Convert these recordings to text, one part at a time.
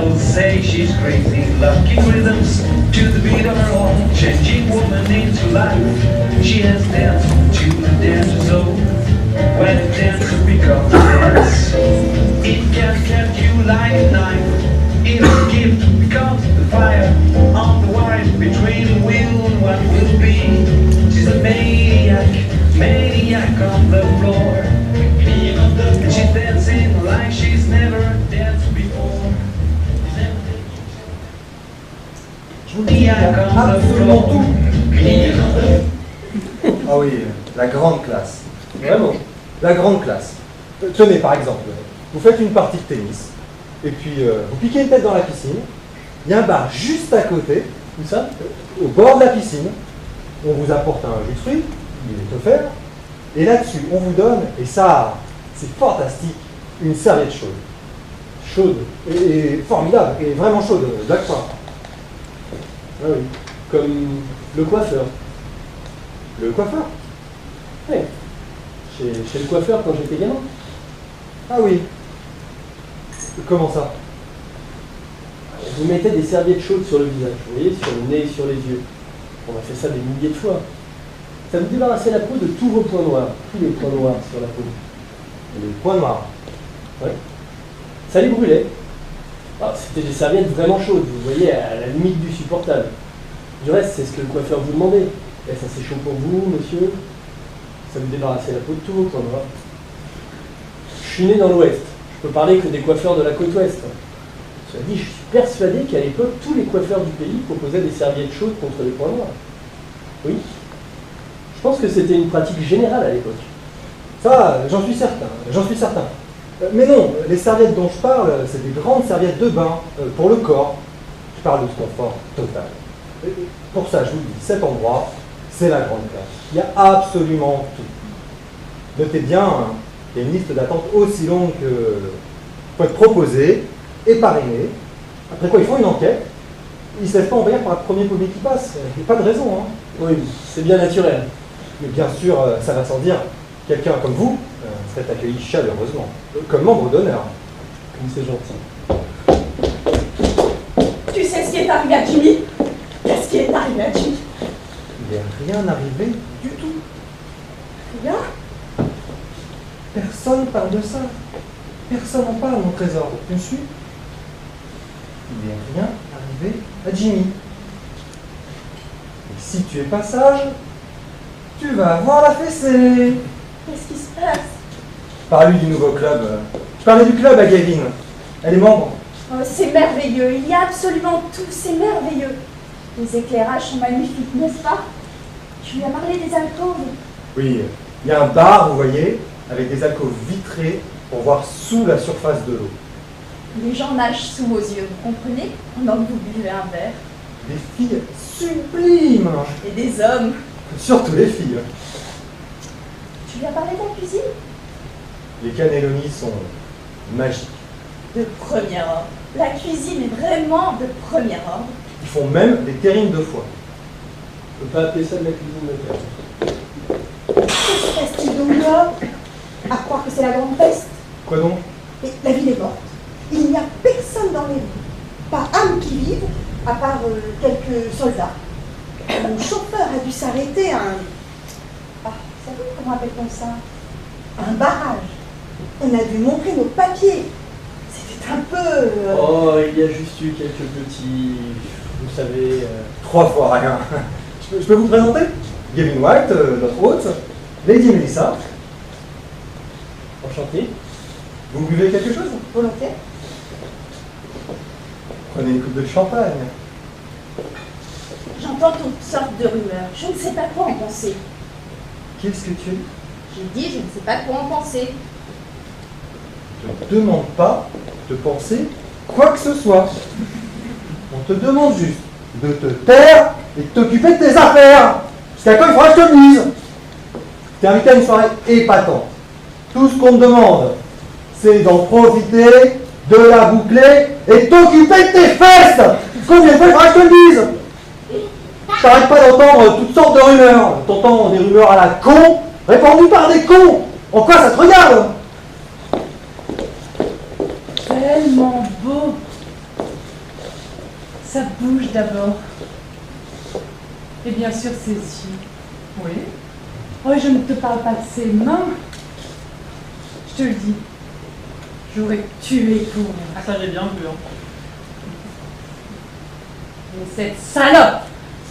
People say she's crazy, locking rhythms to the beat of her own, changing woman into life. She has danced to the dancer's soul. When a dancer becomes a dance, it can cut you like a knife. It's a gift because the fire on the wire between will and what will be. She's a maniac on the floor. And she's dancing like she's never danced before. Maniac on the floor. Ah oui, la grande classe. Vraiment, la grande classe. Tenez, par exemple, vous faites une partie de tennis, et puis vous piquez une tête dans la piscine, il y a un bar juste à côté, où ça, au bord de la piscine, on vous apporte un jus de fruits, il est offert, et là-dessus, on vous donne, et ça, c'est fantastique, une serviette chaude. Chaude, et formidable, et vraiment chaude, d'accord. Ah oui, comme le coiffeur. Le coiffeur? Oui, chez le coiffeur quand j'étais gamin. Ah oui. Comment ça? Vous mettez des serviettes chaudes sur le visage, vous voyez, sur le nez et sur les yeux. On a fait ça des milliers de fois. Ça vous débarrassait la peau de tous vos points noirs, tous les points noirs sur la peau. Les points noirs? Ouais. Ça les brûlait. Ah, c'était des serviettes vraiment chaudes, vous voyez, à la limite du supportable. Du reste, c'est ce que le coiffeur vous demandait. Est-ce assez chaud pour vous, monsieur? Ça vous débarrassait la peau de tous vos points noirs. Je suis né dans l'Ouest. Je peux parler que des coiffeurs de la côte Ouest. Cela dit, je suis persuadé qu'à l'époque, tous les coiffeurs du pays proposaient des serviettes chaudes contre les points noirs. Oui. Je pense que c'était une pratique générale à l'époque. Ça, j'en suis certain, j'en suis certain. Mais non, les serviettes dont je parle, c'est des grandes serviettes de bain, pour le corps. Je parle de ce confort total. Et pour ça, je vous dis, cet endroit, c'est la grande classe. Il y a absolument tout. Notez bien, hein, il y a une liste d'attente aussi longue que faut être proposé et parrainé. Après quoi, ils font une enquête. Ils ne se laissent pas envahir par le premier public qui passe. Il n'y a pas de raison. Hein. Oui, c'est bien naturel. Mais bien sûr, ça va sans dire, quelqu'un comme vous serait accueilli chaleureusement, comme membre d'honneur. Comme c'est gentil. Tu sais ce qui est arrivé à Jimmy? Qu'est-ce qui est arrivé à Jimmy? Il n'est rien arrivé du tout. Rien? Personne parle de ça. Personne n'en parle, mon trésor. Tu me suis? Il n'est rien arrivé à Jimmy. Et si tu es pas sage, tu vas avoir la fessée. Qu'est-ce qui se passe? Parle-lui du nouveau club. Je parlais du club à Gavin. Elle est membre. Oh, c'est merveilleux, il y a absolument tout, c'est merveilleux. Les éclairages sont magnifiques, n'est-ce pas? Tu lui as parlé des alcôves? Oui, il y a un bar, vous voyez, avec des alcôves vitrées pour voir sous la surface de l'eau. Les gens nagent sous vos yeux, vous comprenez? Pendant que vous buvez un verre. Des filles sublimes. Et des hommes. Surtout les filles. Tu lui as parlé de la cuisine? Les cannellonis sont magiques. De premier ordre. La cuisine est vraiment de premier ordre. Ils font même des terrines de foie. On peut pas appeler ça de la cuisine locale. Que se passe-t-il donc là? À croire que c'est la grande peste. Quoi donc? Et la ville est morte. Il n'y a personne dans les rues. Pas âme qui vive, à part quelques soldats. Mon chauffeur a dû s'arrêter à un... Ah, vous savez comment appelle-t-on ça? Un barrage. On a dû montrer nos papiers. C'était un peu... Oh, il y a juste eu quelques petits... Vous savez... 3 fois rien. Je peux vous présenter? Gavin White, notre hôte. Lady Melissa. Enchanté. Vous buvez quelque chose? Volontaire. Prenez une coupe de champagne. J'entends toutes sortes de rumeurs. Je ne sais pas quoi en penser. Qu'est-ce que tu as dit? J'ai dit, je ne sais pas quoi en penser. On ne te demande pas de penser quoi que ce soit. On te demande juste de te taire et de t'occuper de tes affaires. Jusqu'à quand il faudra que je te le dise. T'es invité à une soirée épatante. Tout ce qu'on te demande, c'est d'en profiter, de la boucler et de t'occuper de tes fesses. Combien de fois il faudra que je te le dise? Je t'arrête pas d'entendre toutes sortes de rumeurs. T'entends des rumeurs à la con, répandues par des cons. En quoi ça te regarde? Tellement beau. Sa bouche d'abord. Et bien sûr ses yeux. Oui. Oh, et je ne te parle pas de ses mains. Je te le dis. J'aurais tué pour elle. Ah, ça j'ai bien vu. Hein. Mais cette salope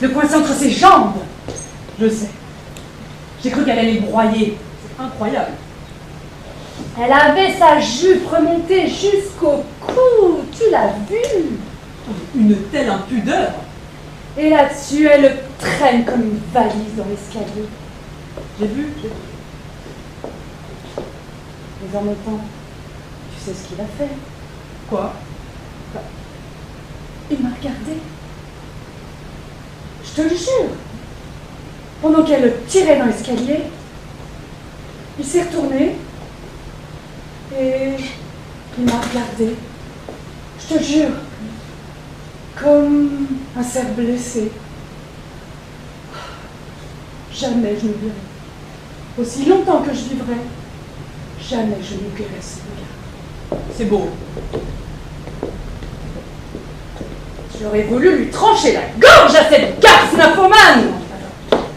le coinçait entre ses jambes. Je sais. J'ai cru qu'elle allait le broyer. C'est incroyable. Elle avait sa jupe remontée jusqu'au cou. Tu l'as vu? Une telle impudeur. Et là-dessus, elle le traîne comme une valise dans l'escalier. J'ai vu. Mais en même temps, tu sais ce qu'il a fait? Quoi? Il m'a regardé. Je te le jure. Pendant qu'elle le tirait dans l'escalier, il s'est retourné et il m'a regardé. Je te jure. Comme un cerf blessé. Jamais je n'oublierai. Aussi longtemps que je vivrai, jamais je n'oublierai ce regard. C'est beau. J'aurais voulu lui trancher la gorge à cette garce nymphomane.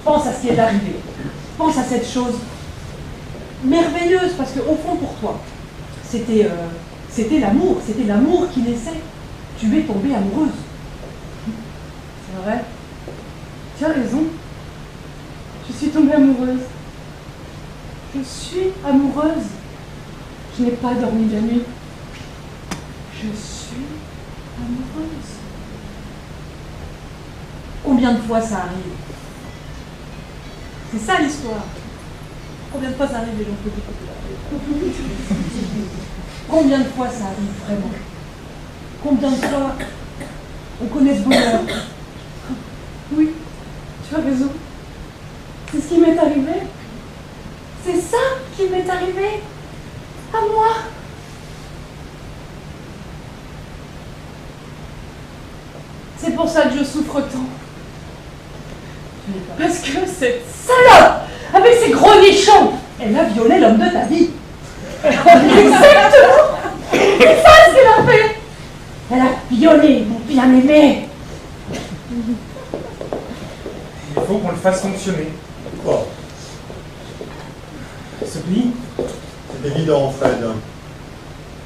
Pense à ce qui est arrivé. Pense à cette chose merveilleuse, parce qu'au fond, pour toi, c'était l'amour. C'était l'amour qui naissait. Tu es tombée amoureuse. C'est vrai. Tu as raison. Je suis tombée amoureuse. Je suis amoureuse. Je n'ai pas dormi de la nuit. Je suis amoureuse. Combien de fois ça arrive? C'est ça l'histoire. Combien de fois ça arrive les gens que Combien de fois ça arrive vraiment? Combien de fois on connaît ce bonheur? Oui, tu as raison. C'est ce qui m'est arrivé. C'est ça qui m'est arrivé. À moi. C'est pour ça que je souffre tant. Parce que cette salope, avec ses gros nichons, elle a violé l'homme de ta vie. Exactement. C'est ça ce qu'elle a fait. Elle a violé mon bien-aimé. Il faut qu'on le fasse fonctionner. Quoi? Ce pli, C'est évident, Fred.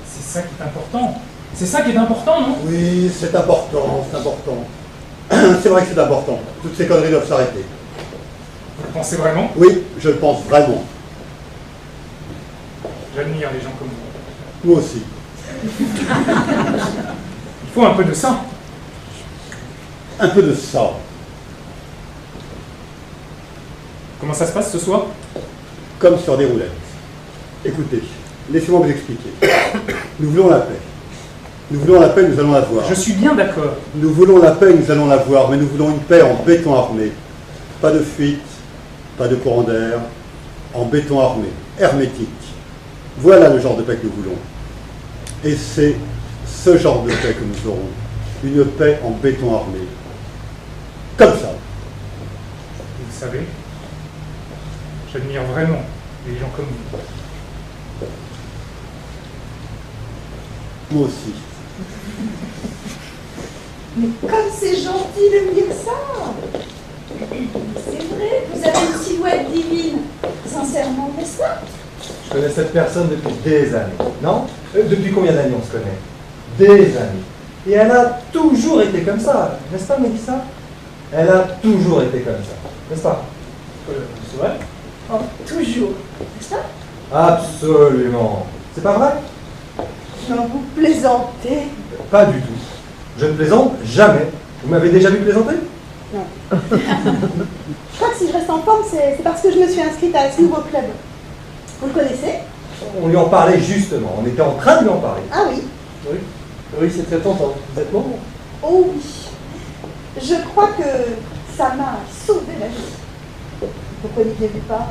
c'est ça qui est important. C'est ça qui est important, non? Oui, c'est important, c'est important. C'est vrai que c'est important. Toutes ces conneries doivent s'arrêter. Vous le pensez vraiment? Oui, je le pense vraiment. J'admire les gens comme vous. Moi aussi. Il faut un peu de ça. Un peu de ça. Comment ça se passe ce soir? Comme sur des roulettes. Écoutez, laissez-moi vous expliquer. Nous voulons la paix. Nous voulons la paix, nous allons la voir. Je suis bien d'accord. Nous voulons la paix, nous allons la voir, mais nous voulons une paix en béton armé. Pas de fuite, pas de courant d'air, en béton armé, hermétique. Voilà le genre de paix que nous voulons. Et c'est ce genre de paix que nous aurons. Une paix en béton armé. Comme ça. Vous savez, j'admire vraiment les gens comme vous. Moi aussi. Mais comme c'est gentil de me dire ça. C'est vrai, vous avez une silhouette divine. Sincèrement, n'est-ce pas? Je connais cette personne depuis des années. Non? Depuis combien d'années on se connaît? Des années. Et elle a toujours été comme ça, n'est-ce pas, Mélissa? Elle a toujours été comme ça, n'est-ce pas? C'est vrai? Oh, toujours, n'est-ce pas? Absolument. C'est pas vrai? Non, vous plaisantez. Pas du tout. Je ne plaisante jamais. Vous m'avez déjà vu plaisanter? Non. Je crois que si je reste en forme, c'est parce que je me suis inscrite à ce nouveau club. Vous le connaissez? On lui en parlait justement. On était en train de lui en parler. Ah oui. Oui, oui, c'est très tentant. Vous êtes membre? Oh oui. Je crois que ça m'a sauvé la vie. Pourquoi n'y avez pas?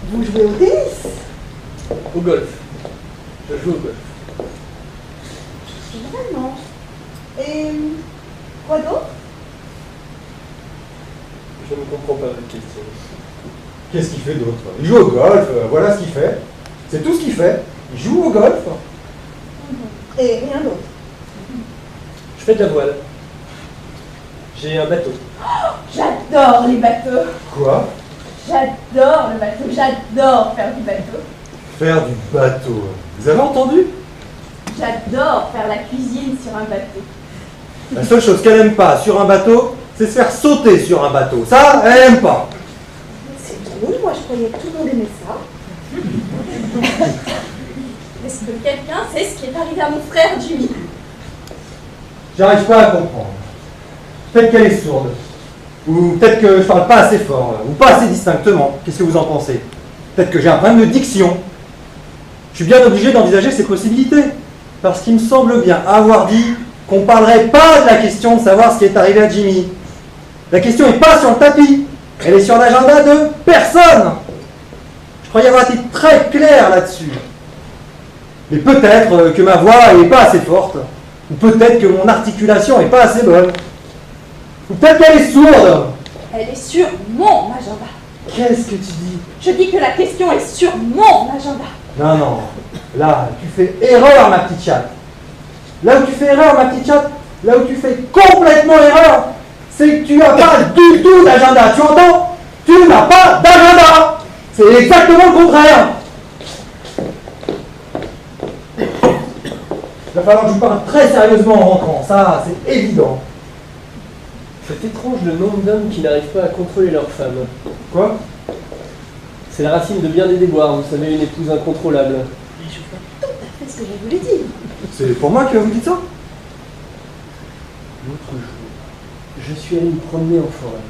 Vous jouez au tennis? Au golf. Je joue au golf. Vraiment. Et quoi d'autre? Je ne comprends pas votre question. Qu'est-ce qu'il fait d'autre? Il joue au golf, voilà ce qu'il fait. C'est tout ce qu'il fait. Il joue au golf. Et rien d'autre. Je fais de la voile. J'ai un bateau. J'adore les bateaux. Quoi? J'adore le bateau. J'adore faire du bateau. Faire du bateau. Vous avez entendu? J'adore faire la cuisine sur un bateau. La seule chose qu'elle aime pas sur un bateau, c'est se faire sauter sur un bateau. Ça, elle aime pas. C'est drôle, moi je croyais que tout le monde aimait ça. Est-ce que quelqu'un sait ce qui est arrivé à mon frère Jimmy? J'arrive pas à comprendre. Peut-être qu'elle est sourde. Ou peut-être que je parle pas assez fort, ou pas assez distinctement. Qu'est-ce que vous en pensez? Peut-être que j'ai un problème de diction. Je suis bien obligé d'envisager ces possibilités. Parce qu'il me semble bien avoir dit qu'on ne parlerait pas de la question de savoir ce qui est arrivé à Jimmy. La question n'est pas sur le tapis. Elle est sur l'agenda de personne. Je croyais avoir été très clair là-dessus. Mais peut-être que ma voix n'est pas assez forte. Ou peut-être que mon articulation n'est pas assez bonne. Ou peut-être qu'elle est sourde. Elle est sur mon agenda. Qu'est-ce que tu dis? Je dis que la question est sur mon agenda. Non, non. Là, tu fais erreur, ma petite chatte. Là où tu fais erreur, ma petite chatte, là où tu fais complètement erreur, c'est que tu n'as pas du tout d'agenda. Tu entends? Tu n'as pas d'agenda. C'est exactement le contraire. Il va falloir que je vous parle très sérieusement en rentrant. Ça, c'est évident. C'est étrange le nombre d'hommes qui n'arrivent pas à contrôler leur femme. Quoi? C'est la racine de bien des déboires, vous savez, une épouse incontrôlable. C'est ce que je voulais dire. C'est pour moi que vous dites ça? L'autre jour, je suis allé me promener en forêt.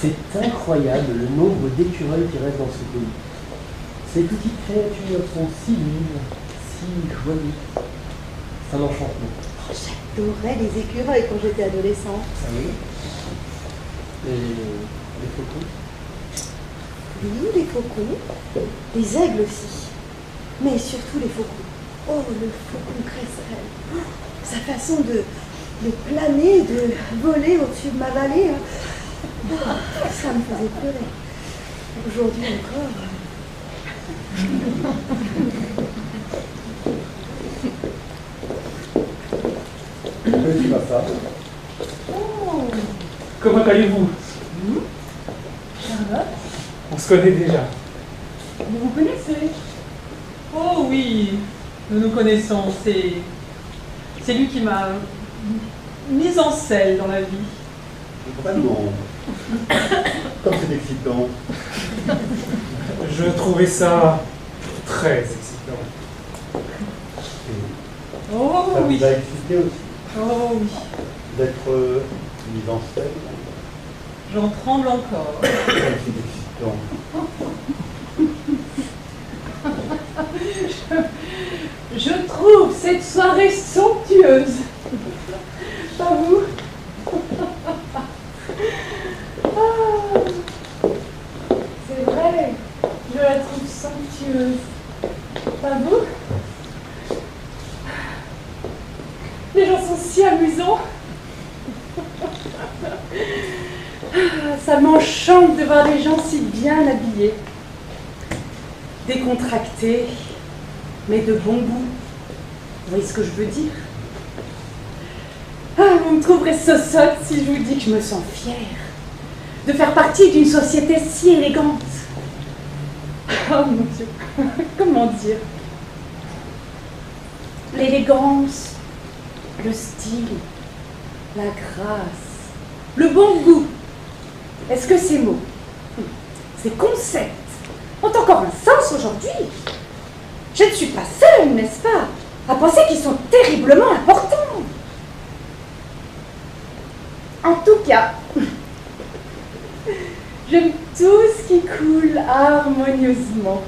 C'est incroyable le nombre d'écureuils qui restent dans ce pays. Ces petites créatures sont si vives, si joyeuses. C'est un enchantement. J'adorais les écureuils quand j'étais adolescente. Ah oui? Et les faucons? Oui, les faucons, les aigles aussi, mais surtout les faucons. Oh, le faucon cresserelle, sa façon de planer, de voler au-dessus de ma vallée, hein. Oh, ça me faisait pleurer. Aujourd'hui encore. Monsieur ma femme. Oh, Comment allez-vous? Charlotte, On se connaît déjà. vous vous connaissez? Oh oui, nous nous connaissons. C'est lui qui m'a mise en selle dans la vie. Vraiment. Comme c'est excitant. Je trouvais ça très excitant. Oh Ça oui, vous a excité aussi oh oui. d'être mise en scène. J'en tremble encore. Comme c'est excitant. Je trouve cette soirée somptueuse. Pas vous? Ah, c'est vrai, je la trouve somptueuse. Pas vous? Les gens sont si amusants. Ça m'enchante de voir des gens si bien habillés, décontractés, mais de bon goût. Vous voyez ce que je veux dire? Ah, vous me trouverez sosotte si je vous dis que je me sens fière de faire partie d'une société si élégante. Oh mon Dieu, comment dire? L'élégance, le style, la grâce, le bon goût. Est-ce que ces mots, ces concepts, ont encore un sens aujourd'hui? Je ne suis pas seule, n'est-ce pas, à penser qu'ils sont terriblement importants. En tout cas, j'aime tout ce qui coule harmonieusement.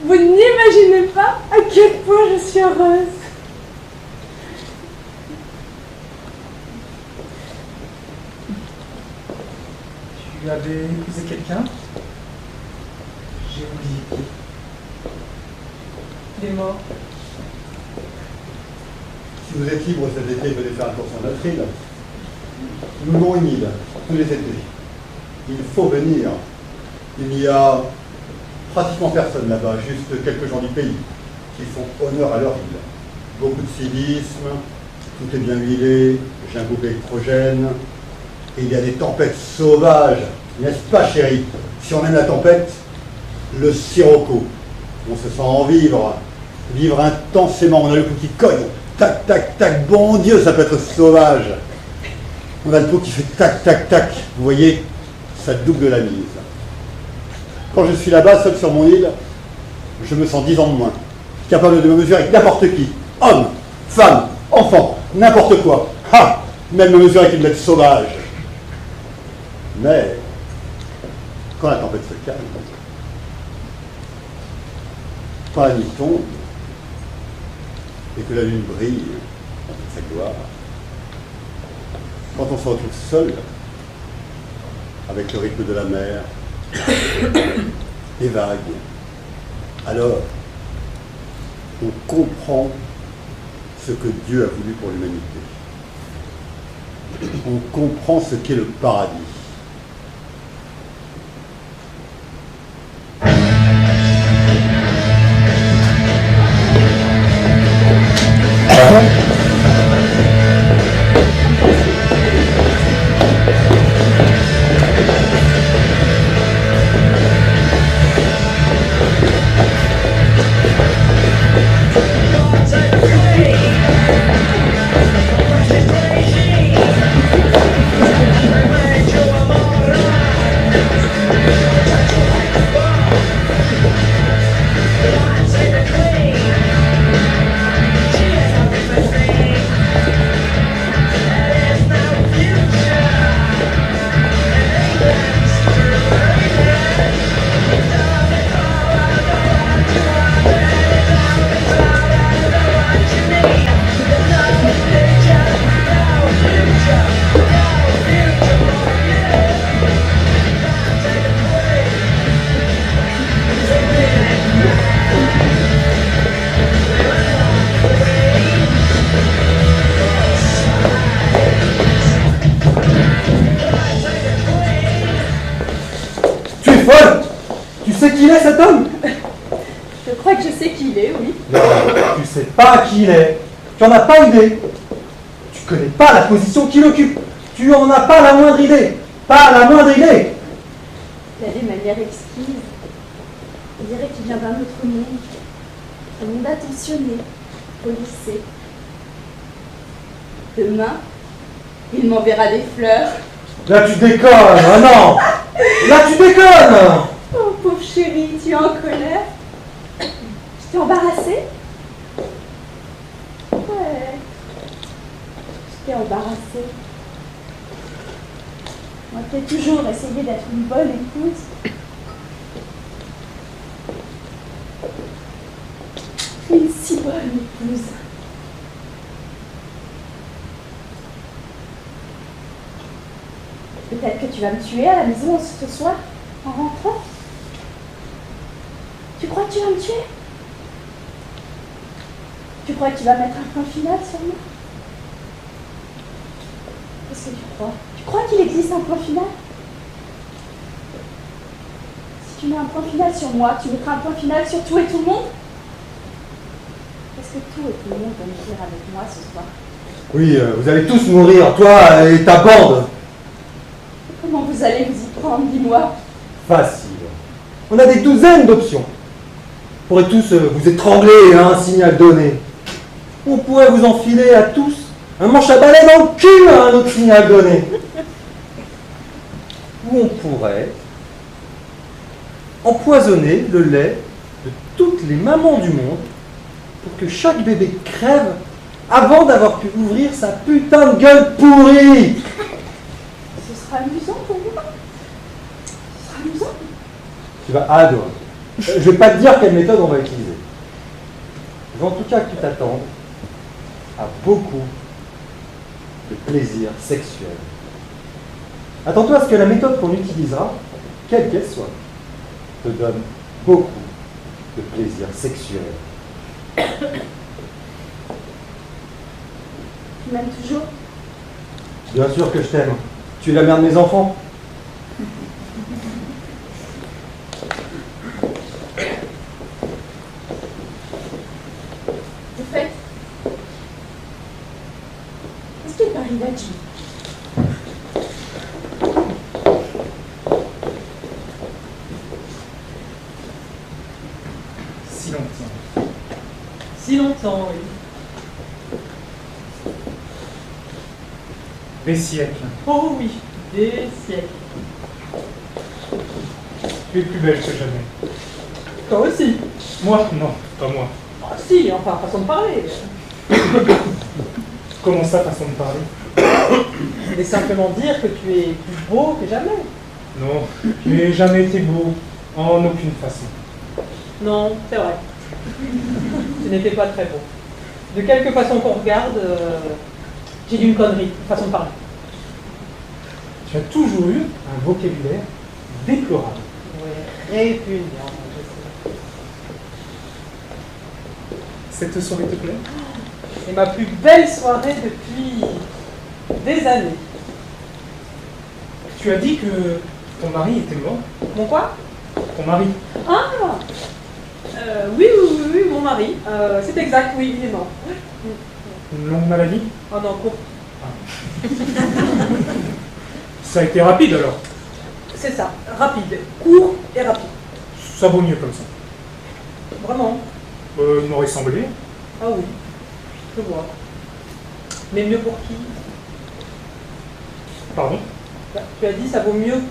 Vous n'imaginez pas à quel point je suis heureuse. Tu avais épousé quelqu'un? J'ai oublié qui. Il est mort. Si vous êtes libre cet été, venez faire un tour sur notre île. Nous louons une île, tous les étés. Il faut venir. Il n'y a pratiquement personne là-bas, juste quelques gens du pays qui font honneur à leur île. Beaucoup de civisme, Tout est bien huilé, j'ai un groupe électrogène, et il y a des tempêtes sauvages, n'est-ce pas chérie? Si on aime la tempête, le sirocco. On se sent en vivre, vivre intensément, on a le pouls qui cogne, tac, tac, tac, bon Dieu, ça peut être sauvage. On a le pouls qui fait tac, tac, tac, vous voyez, ça double la mise. Quand je suis là-bas, seul sur mon île, je me sens 10 ans de moins, capable de me mesurer avec n'importe qui, homme, femme, enfant, n'importe quoi. Ha! Même me mesurer avec une bête sauvage. Mais, quand la tempête se calme, quand la nuit tombe, et que la lune brille en toute sa gloire, quand on se retrouve seul, avec le rythme de la mer, et vague, alors on comprend ce que Dieu a voulu pour l'humanité. On comprend ce qu'est le paradis. Qui il est cet homme? Je crois que je sais qui il est, oui. Non, tu sais pas qui il est. Tu en as pas idée. Tu connais pas la position qu'il occupe. Tu en as pas la moindre idée. Pas la moindre idée. Il a des manières exquises. On dirait qu'il vient d'un autre monde. Un monde attentionné, policé. Demain, il m'enverra des fleurs. Là tu déconnes, ah non. Là tu déconnes. Oh, pauvre chérie, tu es en colère? Je t'ai embarrassée? Ouais. Je t'ai embarrassée. Moi qui ai toujours essayé d'être une bonne épouse. Une si bonne épouse. Peut-être que tu vas me tuer à la maison ce soir, en rentrant? Tu crois que tu vas me tuer? Tu crois que tu vas mettre un point final sur moi? Qu'est-ce que tu crois? Tu crois qu'il existe un point final? Si tu mets un point final sur moi, tu mettras un point final sur tout et tout le monde? Qu'est-ce que tout et tout le monde va me dire avec moi ce soir? Oui, vous allez tous mourir, toi et ta bande. Comment vous allez vous y prendre, dis-moi? Facile. On a des douzaines d'options. On pourrait tous vous étrangler à un signal donné. On pourrait vous enfiler à tous un manche à balai dans le cul à un autre signal donné. Ou on pourrait empoisonner le lait de toutes les mamans du monde pour que chaque bébé crève avant d'avoir pu ouvrir sa putain de gueule pourrie. Ce sera amusant pour vous. Ce sera amusant. Tu vas adorer. Je vais pas te dire quelle méthode on va utiliser. Je veux en tout cas que tu t'attendes à beaucoup de plaisir sexuel. Attends-toi à ce que la méthode qu'on utilisera, quelle qu'elle soit, te donne beaucoup de plaisir sexuel. Tu m'aimes toujours? Bien sûr que je t'aime. Tu es la mère de mes enfants. Au fait, che per arrivarci? Si longtemps. Si longtemps, oui. Des siècles. Oh oui, des siècles. Tu es plus belle que jamais. Toi aussi. Moi? Non, pas moi. Ah si, enfin, façon de parler. Comment ça, façon de parler? Mais simplement dire que tu es plus beau que jamais. Non, tu n'as jamais été beau, en aucune façon. Non, c'est vrai. Tu n'étais pas très beau. De quelque façon qu'on regarde, j'ai dit une connerie, façon de parler. Tu as toujours eu un vocabulaire déplorable. Oui, répugnant, je sais. Cette soirée te plaît? C'est ma plus belle soirée depuis des années. Tu as dit que ton mari était mort. Mon quoi? Ton mari? Ah oui, mon mari. C'est exact, oui, il est mort. Une longue maladie? Oh non, court. Ça a été rapide alors. C'est ça, rapide, court et rapide. Ça vaut mieux comme ça. Vraiment. Il m'aurait semblé. Ah oui, je vois. Mais mieux pour qui? Pardon? Bah, tu as dit ça vaut mieux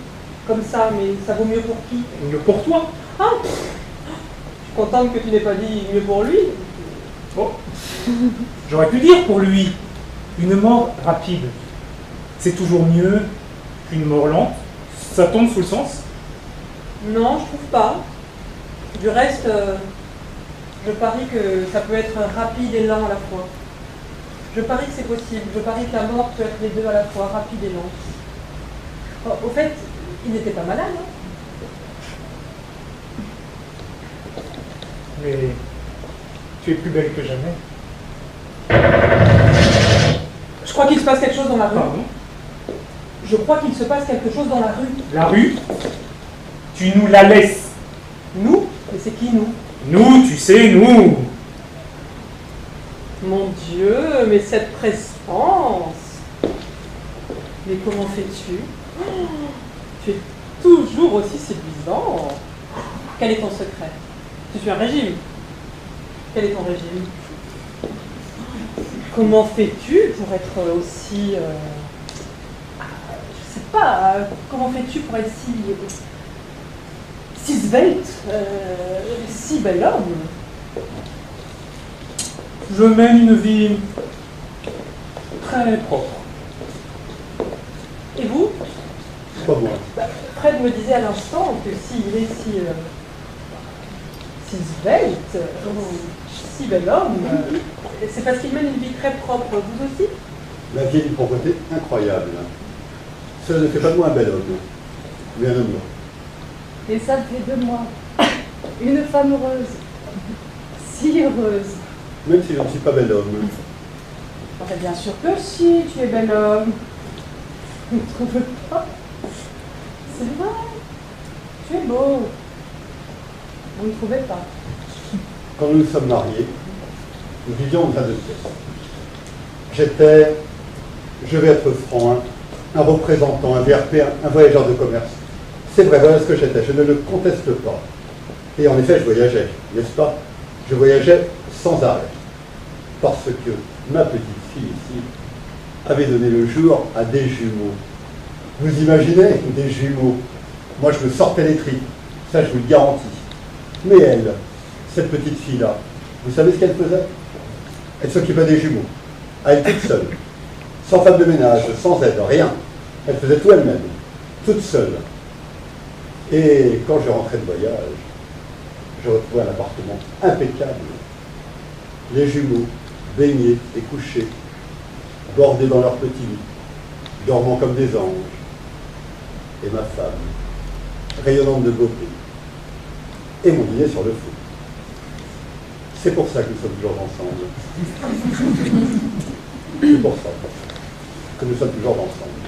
comme ça, mais ça vaut mieux pour qui? Mieux pour toi. Ah, je suis contente que tu n'aies pas dit mieux pour lui. Oh. J'aurais pu dire pour lui, une mort rapide. C'est toujours mieux qu'une mort lente. Ça tombe sous le sens? Non, je trouve pas. Du reste, je parie que ça peut être rapide et lent à la fois. Je parie que c'est possible. Je parie que la mort peut être les deux à la fois, rapide et lente. Oh, au fait, il n'était pas malade, hein? Mais tu es plus belle que jamais. Je crois qu'il se passe quelque chose dans la rue. Pardon? Je crois qu'il se passe quelque chose dans la rue. La rue? Tu nous la laisses. Nous? Mais c'est qui nous? Nous, tu sais, nous. Mon Dieu, mais cette prestance! Mais comment fais-tu? Oh, tu es toujours aussi séduisant. Quel est ton secret? Tu suis un régime. Quel est ton régime? Comment fais-tu pour être aussi... je sais pas, comment fais-tu pour être si svelte, si bel homme? Je mène une vie très propre. Et vous? Pas moi. Bah, Fred me disait à l'instant que s'il est si svelte, si bel homme, c'est parce qu'il mène une vie très propre. Vous aussi? La vie est d'une propreté incroyable. Cela ne fait pas de moi un bel homme, mais un homme heureux. Et ça fait de moi une femme heureuse, si heureuse. Même si je ne suis pas bel homme. Enfin, bien sûr que si, tu es bel homme. Vous ne trouvez pas? C'est vrai, tu es beau. Vous ne trouvez pas? Quand nous nous sommes mariés, nous vivions dans un de pièces. J'étais, je vais être franc, un représentant, un VRP, un voyageur de commerce. C'est vrai, voilà ce que j'étais, je ne le conteste pas. Et en effet, je voyageais, n'est-ce pas? Je voyageais sans arrêt. Parce que ma petite fille ici avait donné le jour à des jumeaux. Vous imaginez, des jumeaux? Moi, je me sortais les tripes, ça je vous le garantis. Mais elle, cette petite fille-là, vous savez ce qu'elle faisait? Elle s'occupait des jumeaux, à elle toute seule, sans femme de ménage, sans aide, rien. Elle faisait tout elle-même, toute seule. Et quand je rentrais de voyage, je retrouvais un appartement impeccable. Les jumeaux, baignés et couchés, bordés dans leur petit lit, dormant comme des anges. Et ma femme, rayonnante de beauté, et mon dîner sur le feu. C'est pour ça que nous sommes toujours ensemble. C'est pour ça que nous sommes toujours ensemble.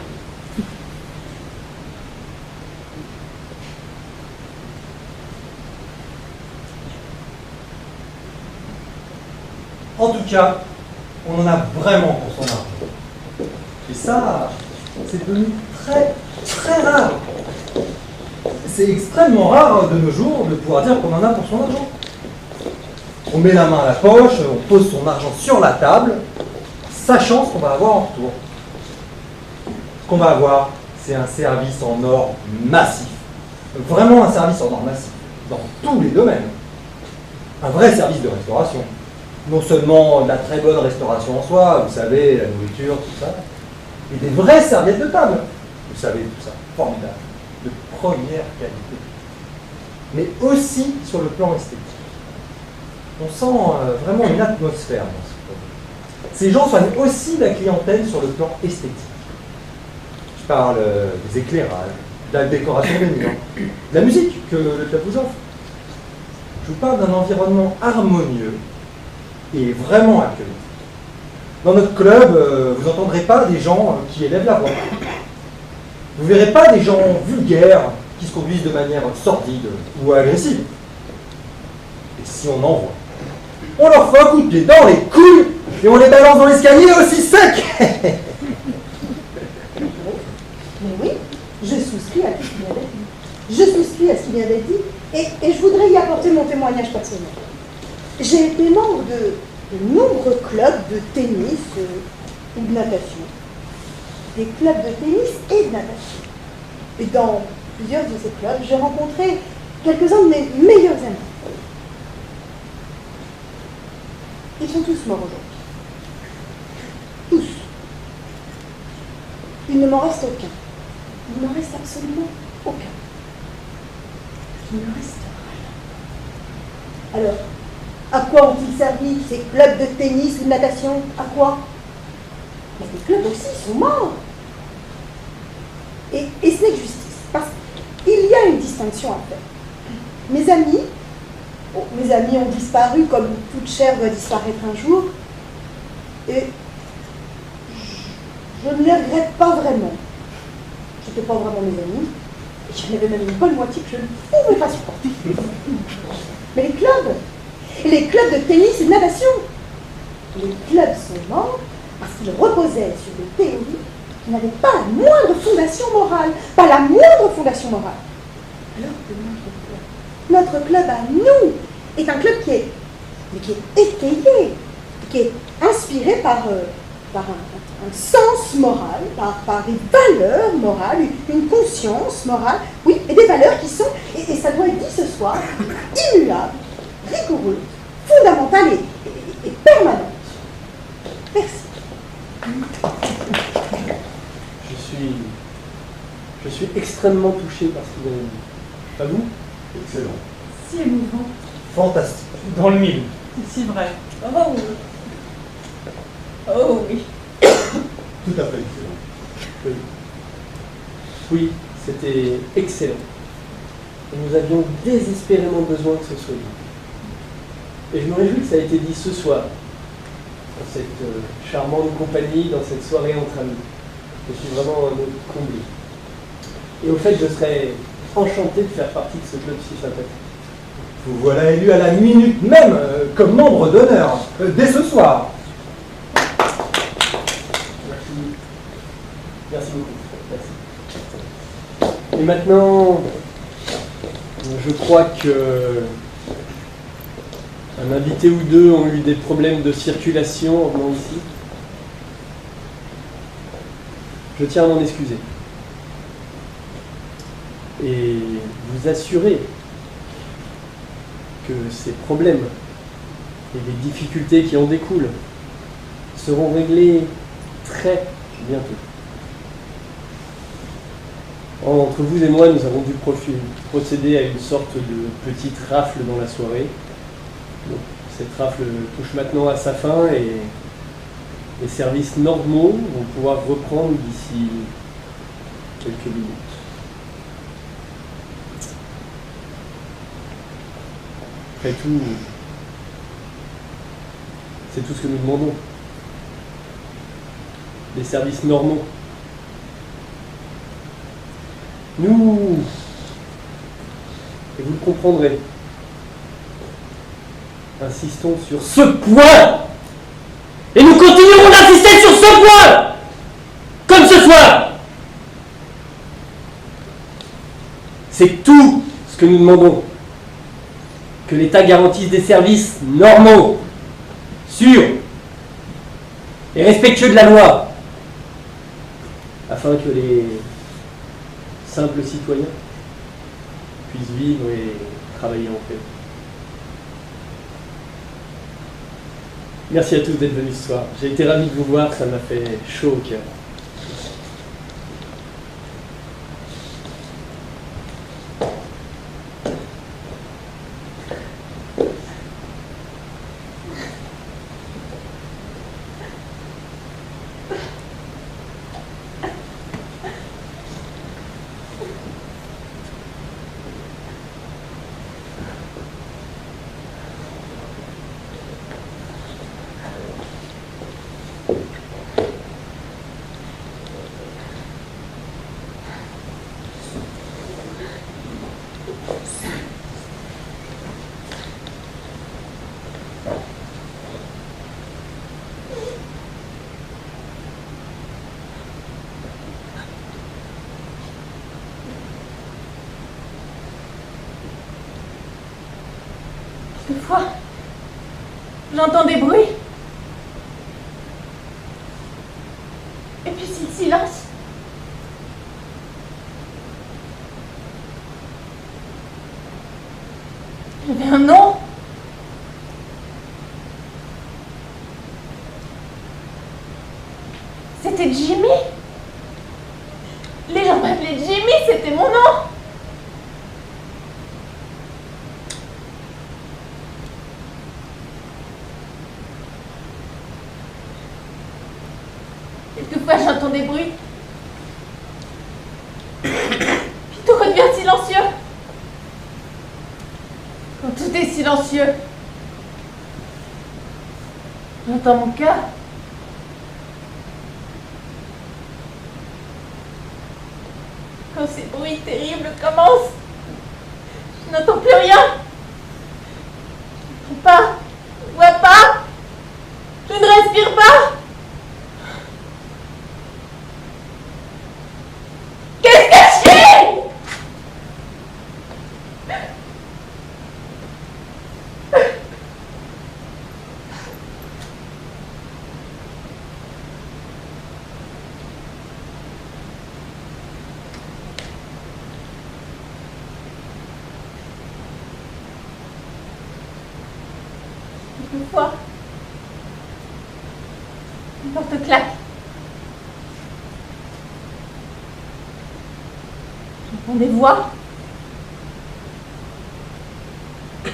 En tout cas, on en a vraiment pour son argent. Et ça, c'est devenu très, très rare. C'est extrêmement rare de nos jours de pouvoir dire qu'on en a pour son argent. On met la main à la poche, on pose son argent sur la table, sachant ce qu'on va avoir en retour. Ce qu'on va avoir, c'est un service en or massif. Vraiment un service en or massif, dans tous les domaines. Un vrai service de restauration. Non seulement de la très bonne restauration en soi, vous savez, la nourriture, tout ça, et des vraies serviettes de table. Vous savez, tout ça, formidable, de première qualité. Mais aussi sur le plan esthétique. On sent vraiment une atmosphère dans ce produit. Ces gens soignent aussi la clientèle sur le plan esthétique. Je parle des éclairages, de la décoration des murs, de la musique que le club vous offre. Je vous parle d'un environnement harmonieux et vraiment accueillant. Dans notre club, vous n'entendrez pas des gens qui élèvent la voix. Vous ne verrez pas des gens vulgaires qui se conduisent de manière sordide ou agressive. Et si on en voit, on leur fait un coup de pied dans les couilles et on les balance dans l'escalier aussi sec. Mais oui, je souscris à ce qu'il vient d'être dit. Je souscris à ce qu'il vient d'être dit et je voudrais y apporter mon témoignage personnel. J'ai été membre de nombreux clubs de tennis ou de natation. Des clubs de tennis et de natation. Et dans plusieurs de ces clubs, j'ai rencontré quelques-uns de mes meilleurs amis. Ils sont tous morts aujourd'hui. Tous. Il ne m'en reste aucun. Il ne m'en reste absolument aucun. Il ne reste rien. Alors, à quoi ont-ils servi ces clubs de tennis ou de natation? À quoi? Mais les clubs aussi sont morts. Et ce n'est que justice. Parce qu'il y a une distinction à faire. Mes amis ont disparu comme toute chair doit disparaître un jour. Et je ne les regrette pas vraiment. Je n'étais pas vraiment mes amis. Et j'en avais même une bonne moitié que je ne pouvais pas supporter. Mais les clubs de tennis et de natation, les clubs sont morts parce qu'ils reposaient sur des théories qui n'avaient pas la moindre fondation morale. Pas la moindre fondation morale. Alors que notre club à nous est un club qui est étayé, qui est inspiré par un sens moral, par des valeurs morales, une conscience morale, oui, et des valeurs qui sont, et ça doit être dit ce soir, immuables, rigoureuses, fondamentales et permanentes. Merci. Je suis extrêmement touché par ce que vous avez dit. Pas vous? Excellent. Si émouvant. Fantastique. Dans le mille. C'est si vrai. Oh oui. Oh oui. Tout à fait excellent. Oui. Oui, c'était excellent. Et nous avions désespérément besoin que ce soit dit. Et je me réjouis que ça ait été dit ce soir, dans cette charmante compagnie, dans cette soirée entre amis. Je suis vraiment comblé. Et au fait, je serais enchanté de faire partie de ce club si sympathique. Vous voilà élu à la minute même comme membre d'honneur, dès ce soir. Merci. Merci beaucoup. Merci. Et maintenant, je crois que un invité ou deux ont eu des problèmes de circulation en venant ici. Je tiens à m'en excuser. Et vous assurer que ces problèmes et les difficultés qui en découlent seront réglés très bientôt. Entre vous et moi, nous avons dû procéder à une sorte de petite rafle dans la soirée. Donc, cette rafle touche maintenant à sa fin et les services normaux vont pouvoir reprendre d'ici quelques minutes. Après tout, c'est tout ce que nous demandons. Des services normaux. Nous, et vous le comprendrez, insistons sur ce point. Et nous continuerons d'insister sur ce point. soir. C'est tout ce que nous demandons. Que l'État garantisse des services normaux, sûrs et respectueux de la loi, afin que les simples citoyens puissent vivre et travailler en paix. Merci à tous d'être venus ce soir. J'ai été ravi de vous voir, ça m'a fait chaud au cœur. Quelquefois, j'entends des bruits. Et puis c'est le silence. J'avais un nom. C'était Jimmy. Les gens m'appelaient Jimmy, c'était mon nom. Quelquefois j'entends des bruits. Puis tout redevient silencieux. Quand tout est silencieux, j'entends mon cœur. Quand ces bruits terribles commencent, je n'entends plus rien. Je n'entends pas, je ne vois pas, je ne respire pas. Qu'est-ce que je fais? Quelquefois, une porte claque. J'entends des voix. Et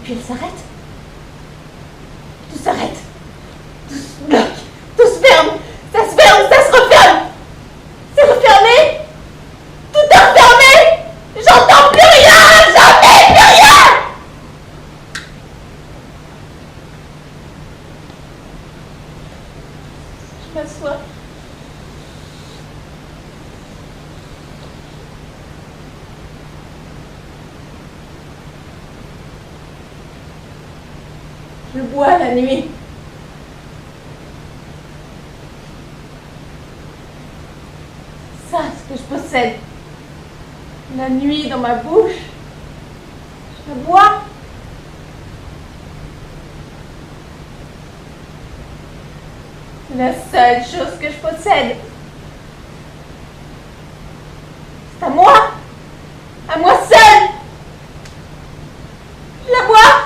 puis elle s'arrête. Tout s'arrête. Tout se bloque. Tout se ferme. Ça se ferme, ça se referme. C'est refermé. Tout est refermé. J'entends plus rien. Jamais plus rien. Je m'assois. Je bois la nuit. Ça, ce que je possède. La nuit dans ma bouche. Je la bois. C'est la seule chose que je possède. C'est à moi. À moi seule. Je la bois.